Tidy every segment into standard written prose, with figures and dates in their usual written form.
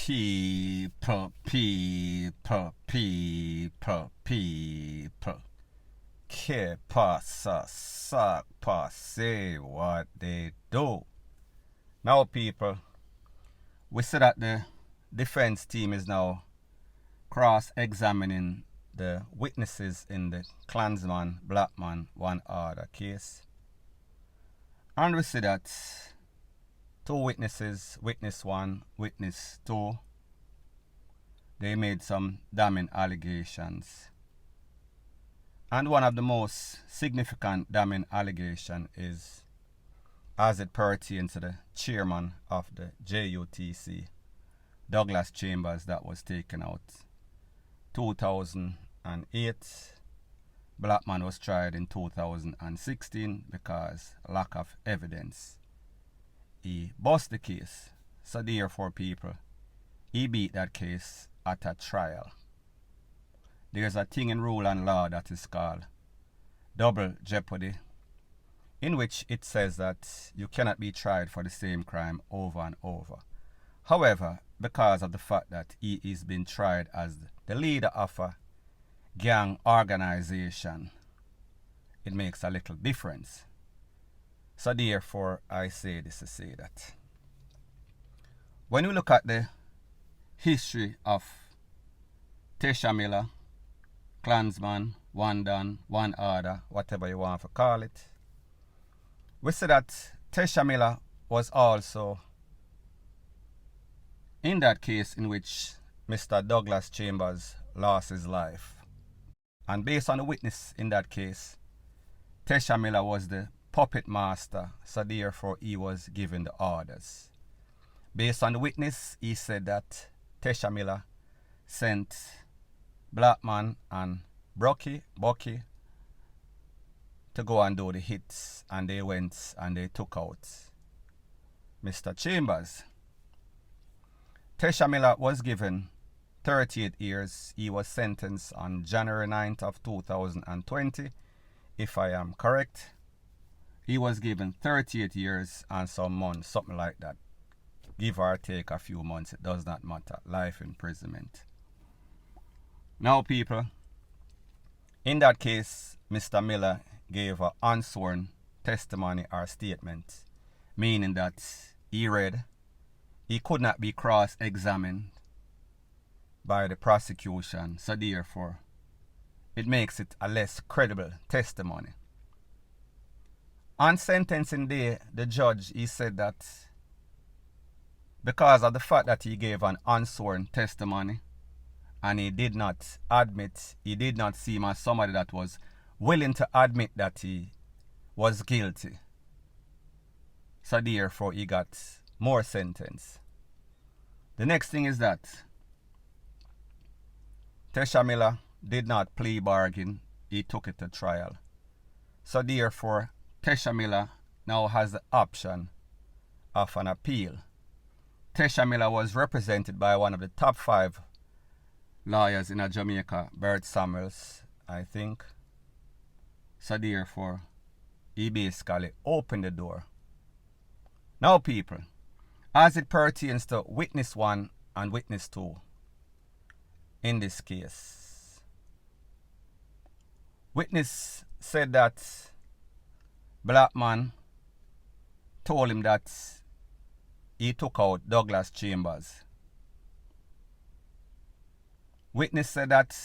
People. Que pasa, suck, say what they do. Now, people, we see that the defense team is now cross-examining the witnesses in the Klansman, Blackman, one order case. And we see that two witnesses, witness 1, witness 2, they made some damning allegations. And one of the most significant damning allegation is as it pertains to the chairman of the JUTC, Douglas Chambers, that was taken out 2008. Blackman was tried in 2016 because lack of evidence. He bust the case, so therefore, people, he beat that case at a trial. There's a thing in rule and law that is called double jeopardy, in which it says that you cannot be tried for the same crime over and over. However, because of the fact that he is being tried as the leader of a gang organization, it makes a little difference. So therefore, I say this to say that when we look at the history of Tesha Miller, Klansman, one done, one order, whatever you want to call it, we see that Tesha Miller was also in that case in which Mr. Douglas Chambers lost his life. And based on the witness in that case, Tesha Miller was the puppet master, so therefore he was given the orders. Based on the witness, he said that Tesha Miller sent Blackman and Bucky to go and do the hits, and they went and they took out Mr. Chambers. Tesha Miller was given 38 years. He was sentenced on January 9th of 2020, if I am correct. He was given 38 years and some months, something like that. Give or take a few months, it does not matter. Life imprisonment. Now, people, in that case, Mr. Miller gave an unsworn testimony or statement, meaning that he read, he could not be cross-examined by the prosecution, so therefore, it makes it a less credible testimony. On sentencing day, the judge, he said that because of the fact that he gave an unsworn testimony and he did not admit, he did not seem as somebody that was willing to admit that he was guilty. So therefore, he got more sentence. The next thing is that Tesha Miller did not plea bargain, he took it to trial. So therefore, Tesha Miller now has the option of an appeal. Tesha Miller was represented by one of the top 5 lawyers in Jamaica, Bert Samuels, I think. So therefore, he basically opened the door. Now, people, as it pertains to witness 1 and witness 2 in this case, witness said that Blackman told him that he took out Douglas Chambers. Witness said that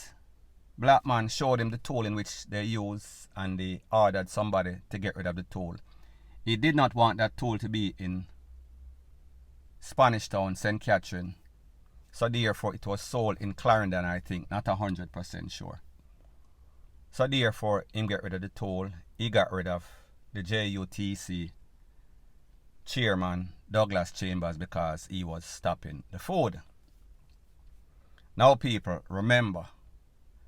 Blackman showed him the tool in which they use and they ordered somebody to get rid of the tool. He did not want that tool to be in Spanish Town, St. Catherine. So therefore it was sold in Clarendon, I think, not 100% sure. So therefore him get rid of the tool. He got rid of the JUTC chairman Douglas Chambers because he was stopping the food. Now, people, remember,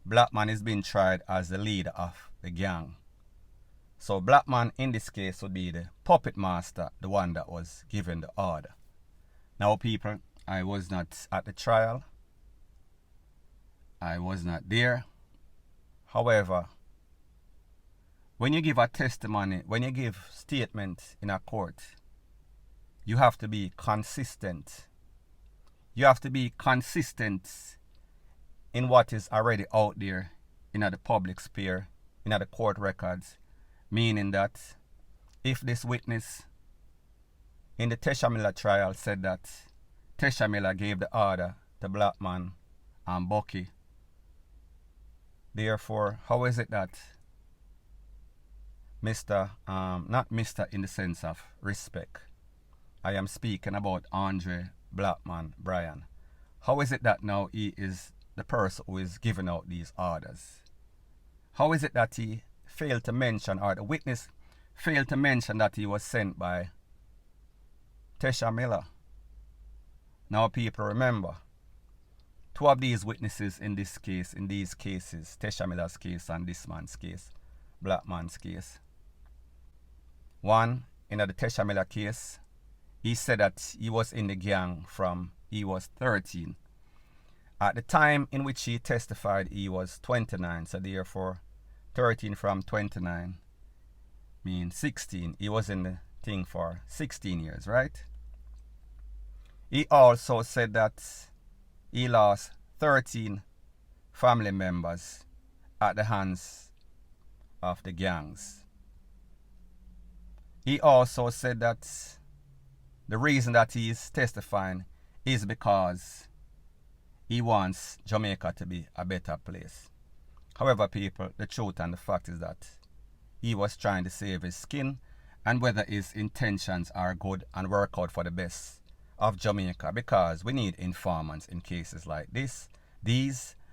Blackman is being tried as the leader of the gang. So Blackman in this case would be the puppet master, the one that was given the order. Now, people, I was not at the trial. I was not there. However, when you give a testimony, when you give statement in a court, you have to be consistent. you have to be consistent in what is already out there in the public sphere, in the court records, meaning that if this witness in the Tesha Miller trial said that Tesha Miller gave the order to Blackman and Bucky, therefore, how is it that Mr. not Mr. in the sense of respect, I am speaking about Andre Blackman Bryan, how is it that now he is the person who is giving out these orders? How is it that he failed to mention, or the witness failed to mention, that he was sent by Tesha Miller? Now people, remember, two of these witnesses in this case, in these cases, Tesha Miller's case and this man's case, Blackman's case. One, in the Tesha Miller case, he said that he was in the gang from he was 13. At the time in which he testified, he was 29, so therefore 13 from 29 means 16. He was in the thing for 16 years, right? He also said that he lost 13 family members at the hands of the gangs. He also said that the reason that he is testifying is because he wants Jamaica to be a better place. However, people, the truth and the fact is that he was trying to save his skin, and whether his intentions are good and work out for the best of Jamaica, because we need informants in cases like these,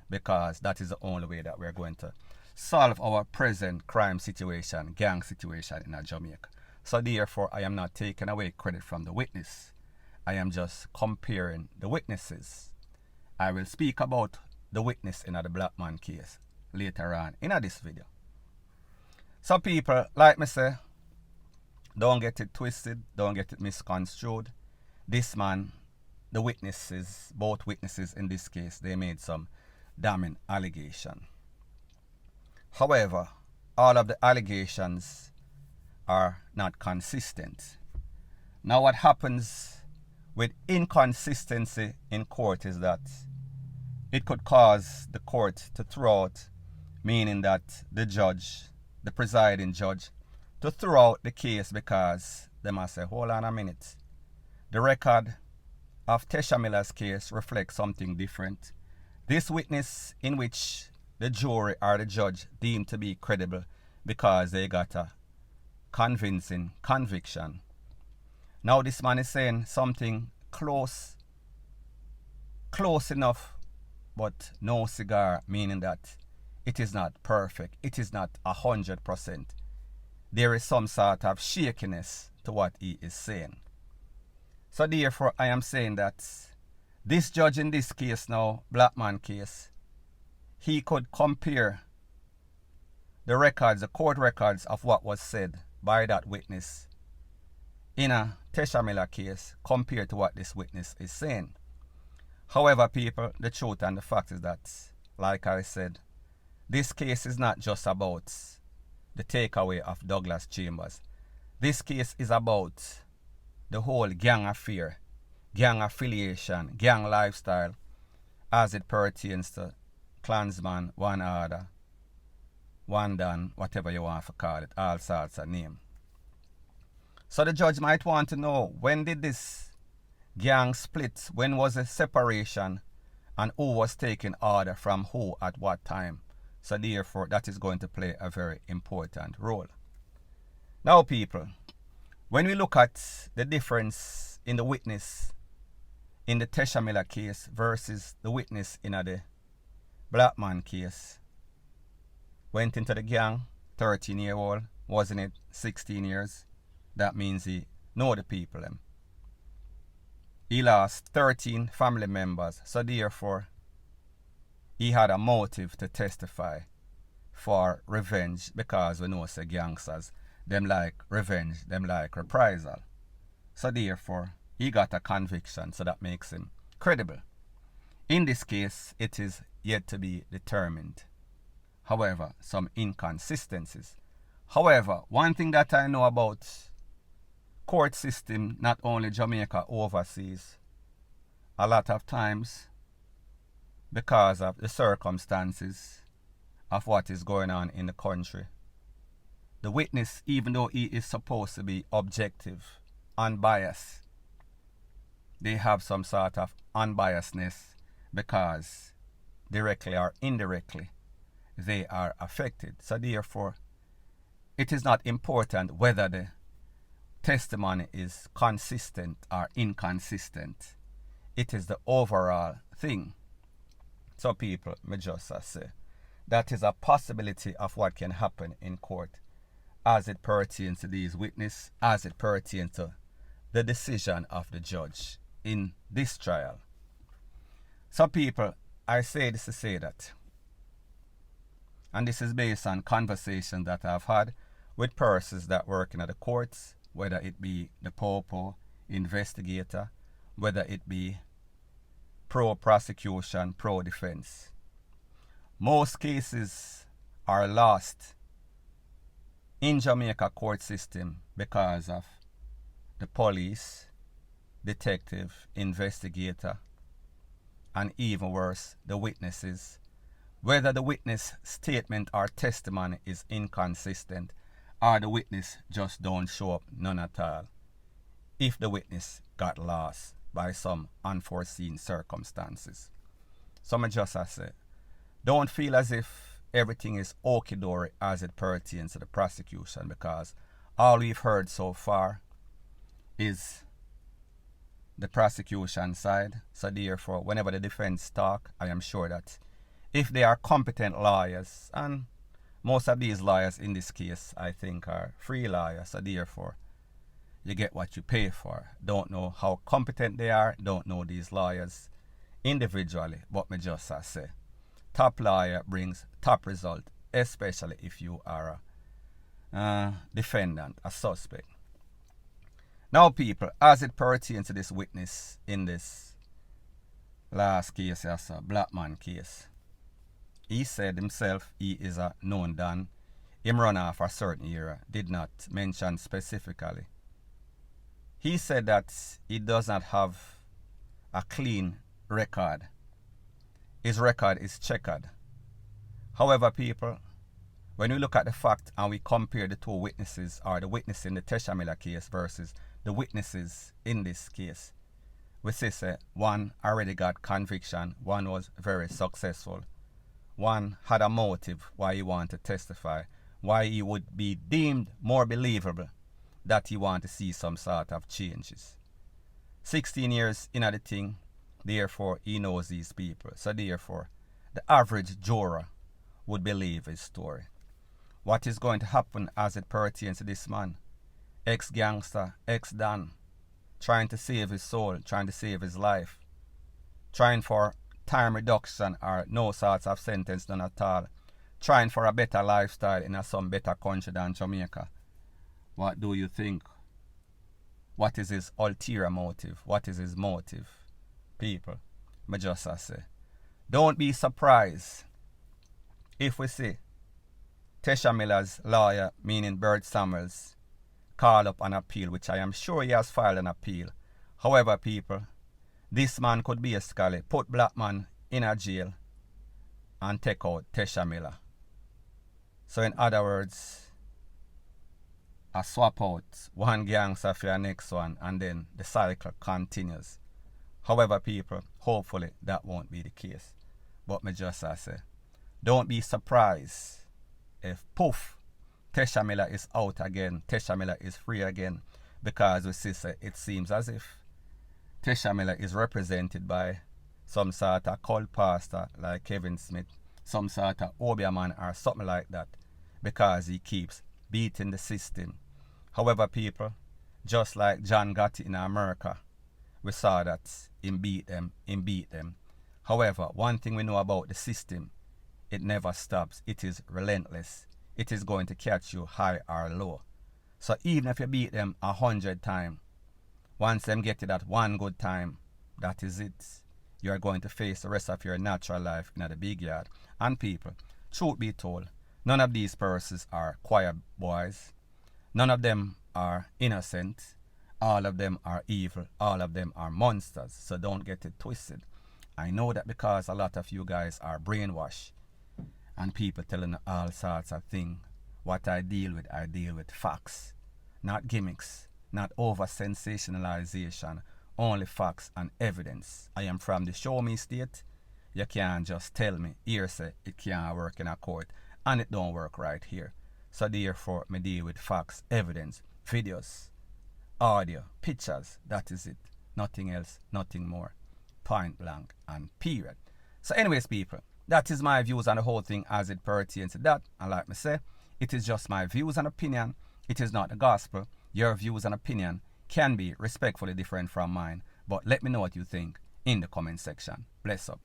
because that is the only way that we're going to solve our present crime situation, gang situation in Jamaica. So therefore, I am not taking away credit from the witness. I am just comparing the witnesses. I will speak about the witness in the Blackman case later on in this video. So people, like me say, don't get it twisted, don't get it misconstrued. This man, the witnesses, both witnesses in this case, they made some damning allegation. However, all of the allegations are not consistent. Now what happens with inconsistency in court is that it could cause the court to throw out, meaning that the judge, the presiding judge, to throw out the case because they must say, hold on a minute. The record of Tesha Miller's case reflects something different. This witness in which the jury or the judge deemed to be credible because they got a convincing conviction. Now this man is saying something close enough, but no cigar, meaning that it is not perfect. It is not 100%. There is some sort of shakiness to what he is saying. So therefore, I am saying that this judge in this case now, Blackman case, he could compare the records, the court records of what was said by that witness in a Tesha Miller case compared to what this witness is saying. However, people, the truth and the fact is that, like I said, this case is not just about the takeaway of Douglas Chambers. This case is about the whole gang affair, gang affiliation, gang lifestyle as it pertains to Klansman, one order, one done, whatever you want to call it, all sorts of name. So the judge might want to know, when did this gang split? When was the separation? And who was taking order from who at what time? So therefore, that is going to play a very important role. Now people, when we look at the difference in the witness in the Tesha Miller case versus the witness in the Blackman case, went into the gang, 13-year-old, wasn't it 16 years? That means he know the people. He lost 13 family members, so therefore he had a motive to testify for revenge, because we know say gangsters, them like revenge, them like reprisal. So therefore he got a conviction, so that makes him credible. In this case, it is yet to be determined. However, some inconsistencies. However, one thing that I know about court system, not only Jamaica, overseas, a lot of times, because of the circumstances of what is going on in the country, the witness, even though he is supposed to be objective, unbiased, they have some sort of unbiasedness because directly or indirectly they are affected. So therefore, it is not important whether the testimony is consistent or inconsistent. It is the overall thing. So people, me just say, that is a possibility of what can happen in court as it pertains to these witnesses, as it pertains to the decision of the judge in this trial. So people, I say this to say that, and this is based on conversations that I've had with persons that work in the courts, whether it be the popo, investigator, whether it be pro-prosecution, pro-defense. Most cases are lost in Jamaica court system because of the police, detective, investigator, and even worse, the witnesses. Whether the witness statement or testimony is inconsistent or the witness just don't show up none at all if the witness got lost by some unforeseen circumstances. So I just say, don't feel as if everything is okie-dory as it pertains to the prosecution, because all we've heard so far is the prosecution side. So therefore, whenever the defense talk, I am sure that if they are competent lawyers, and most of these lawyers in this case, I think, are free lawyers, so therefore, you get what you pay for. Don't know how competent they are, don't know these lawyers individually, but me just say, top lawyer brings top result, especially if you are a defendant, a suspect. Now people, as it pertains to this witness in this last case, as a Blackman case, he said himself he is a known Don. Him run off a certain era, did not mention specifically. He said that he does not have a clean record. His record is checkered. However, people, when we look at the fact and we compare the two witnesses, or the witness in the Tesha Miller case versus the witnesses in this case, we see one already got conviction, one was very successful. One had a motive why he wanted to testify, why he would be deemed more believable that he wanted to see some sort of changes. 16 years in the thing, therefore he knows these people. So therefore, the average juror would believe his story. What is going to happen as it pertains to this man? Ex-gangster, ex-Don, trying to save his soul, trying to save his life, trying for time reduction or no sorts of sentence none at all, trying for a better lifestyle in some better country than Jamaica. What do you think? What is his ulterior motive? What is his motive? People, I just say, don't be surprised if we see Tesha Miller's lawyer, meaning Bert Samuels, call up an appeal, which I am sure he has filed an appeal. However, people, this man could be a scholar, put Blackman in a jail and take out Tesha Miller. So in other words, I swap out one gangster for the next one, and then the cycle continues. However, people, hopefully that won't be the case. But me just say, don't be surprised if poof, Tesha Miller is out again, Tesha Miller is free again, because we see it seems as if Tesha Miller is represented by some sort of cult pastor like Kevin Smith, some sort of Obia man or something like that, because he keeps beating the system. However, people, just like John Gotti in America, we saw that he beat them. However, one thing we know about the system, it never stops. It is relentless. It is going to catch you high or low. So even if you beat them 100 times, once them get you that one good time, that is it. You are going to face the rest of your natural life in the big yard. And people, truth be told, none of these persons are choir boys. None of them are innocent. All of them are evil. All of them are monsters. So don't get it twisted. I know that because a lot of you guys are brainwashed and people telling all sorts of things. What I deal with facts, not gimmicks, not over sensationalization, only facts and evidence. I am from the show me state. You can't just tell me, here say it can't work in a court, and it don't work right here. So therefore, me deal with facts, evidence, videos, audio, pictures. That is it. Nothing else, nothing more. Point blank and period. So anyways, people, that is my views on the whole thing as it pertains to that. And like me say, it is just my views and opinion. It is not the gospel. Your views and opinion can be respectfully different from mine. But let me know what you think in the comment section. Bless up.